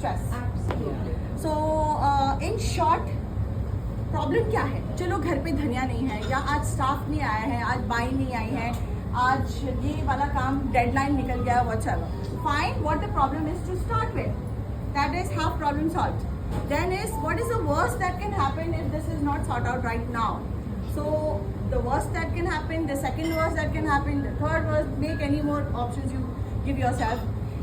stress. So in short, problem क्या है? चलो घर पे धनिया नहीं है, या आज स्टाफ नहीं आया है, आज बाई नहीं आई है, आज ये वाला काम डेडलाइन निकल गया, whatever. Find what the problem is to start with. That is half problem solved. Then is what is the worst that can happen if this is not sorted out right now. So the worst that can happen, the second worst that can happen, the third worst, make any more options you give yourself.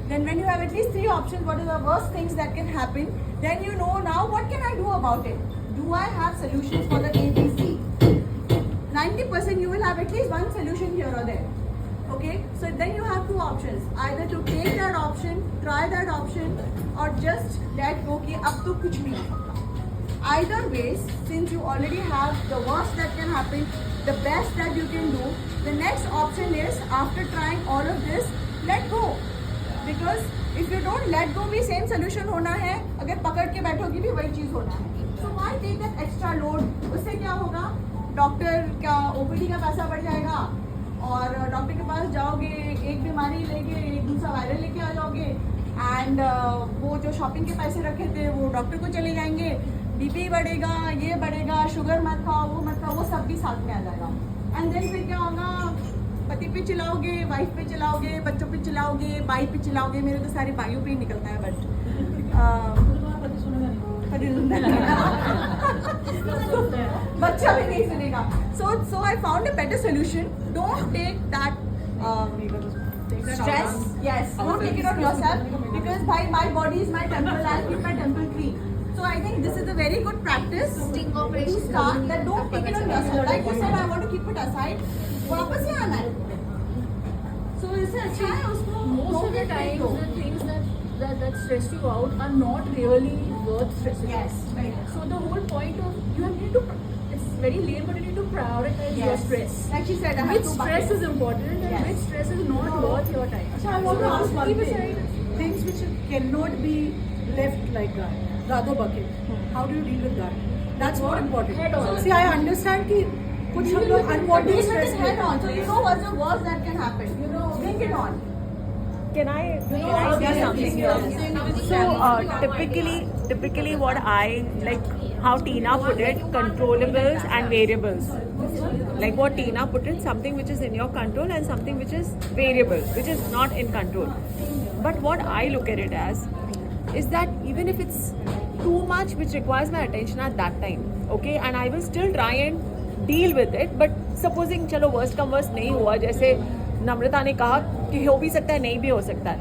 Then when you have at least 3 options, what are the worst things that can happen, then you know now what can I do about it. Do I have solutions for the A, B, C? 90% you will have at least one solution here or there. Okay, so then you have 2 options. Either to take that option, try that option, or just let go कि अब तो कुछ नहीं होगा. Either ways, since you already have the worst that can happen, the best that you can do, the next option is after trying all of this, let go. Because if you don't let go भी same solution होना है, अगर पकड़ के बैठोगी भी वही चीज़ होना है. So why take that extra load? उससे क्या होगा? डॉक्टर का OPD का पैसा बढ़ जाएगा, और डॉक्टर के पास जाओगे, एक बीमारी लेके एक दूसरा वायरल लेके आ जाओगे, एंड वो जो शॉपिंग के पैसे रखे थे वो डॉक्टर को चले जाएंगे, बीपी बढ़ेगा, ये बढ़ेगा, शुगर मत खाओ, वो सब भी साथ में आ जाएगा. एंड देन फिर क्या होगा? पति पे चिल्लाओगे, वाइफ पे चिल्लाओगे, बच्चों पे चिल्लाओगे, बाई पे चिल्लाओगे. मेरे तो सारे बाइयों पे ही निकलता है, बट बच्चा भी नहीं सुनेगा. So I found a better solution. Don't take that stress. Yes, don't take it on yourself, because my body is my temple. I'll keep my temple clean. So I think this is a very good practice to start. That don't take it on yourself. Like you said, I want to keep it aside. वापस ही आना है. So इससे अच्छा है उसको. Most of the times, the things that stress you out are not really worth stressing. Yes. So the whole point of you need to, it's very lame, but you need to prioritize your stress. Like she said, I have Which to stress bucket. is important and which stress is not worth your time. So I want to ask one Keep thing. aside. Things which cannot be left like that. The other bucket. How do you deal with that? That's more important. Head on. See, I understand कि कुछ हम लोग unwanted Deal with stress it head on. So you know what's the worst that can happen. Bring it on. Can I say something here? So typically what I like how Tina put it, controllables and variables. Like what Tina put it, something which is in your control and something which is variable, which is not in control. But what I look at it as is that even if it's too much which requires my attention at that time, okay, and I will still try and deal with it. But supposing चलो worst come worst नहीं हुआ, जैसे नम्रता ने कहा कि हो भी सकता है, नहीं भी हो सकता है.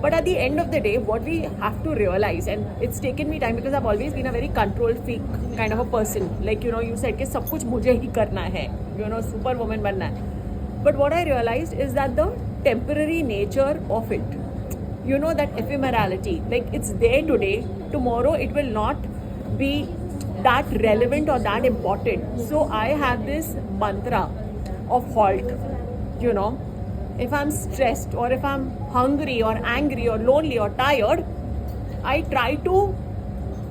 But at the end of the day, what we have to realize, and it's taken me time because I've always been a very control freak kind of a person. Like, you know, you said कि सब कुछ मुझे ही करना है, you know, super woman बनना है. But what I realized is that the temporary nature of it, you know, that ephemerality, like it's there today, tomorrow it will not be that relevant or that important. So I have this mantra of halt, you know. If I'm stressed or if I'm hungry or angry or lonely or tired, I try to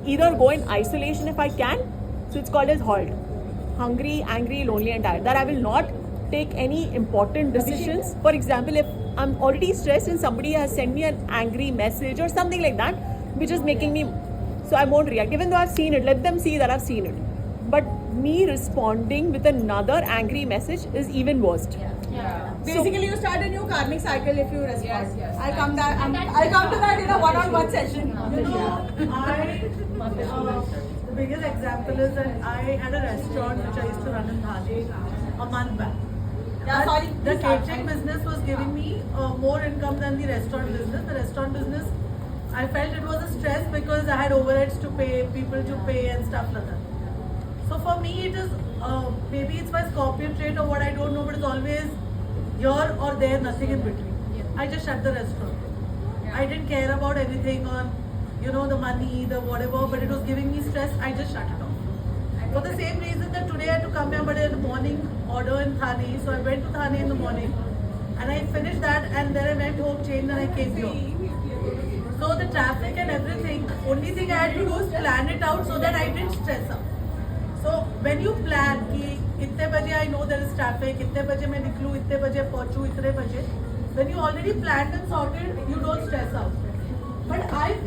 either go in isolation if I can. So it's called as halt. Hungry, angry, lonely and tired. That I will not take any important decisions. For example, if I'm already stressed and somebody has sent me an angry message or something like that, which is making me, so I won't react. Even though I've seen it, let them see that I've seen it. But me responding with another angry message is even worst. Basically, you start a new karmic cycle if you respond. I'll come to that in a one-on-one session. The biggest example is that I had a restaurant which I used to run in Thane a month back. Yeah, sorry. The catering business was giving me more income than the restaurant business. The restaurant business, I felt it was a stress because I had overheads to pay, people to pay and stuff like that. So for me, it is maybe it's my Scorpion trait or what, I don't know, but it's always here or there, nothing in between. I just shut the restaurant. I didn't care about anything on, you know, the money, the whatever, but it was giving me stress. I just shut it off. For the same reason that today I had to come here, but in the morning order in Thane, so I went to Thane in the morning and I finished that, and then I went home, changed, and I came here. So the traffic and everything, only thing I had to do is plan it out so that I didn't stress out. So when you plan कि इतने बजे I know there is traffic, इतने बजे मैं निकलूँ, इतने बजे पहुँचूँ, इतने बजे, when you already planned and sorted, you don't stress out. But I feel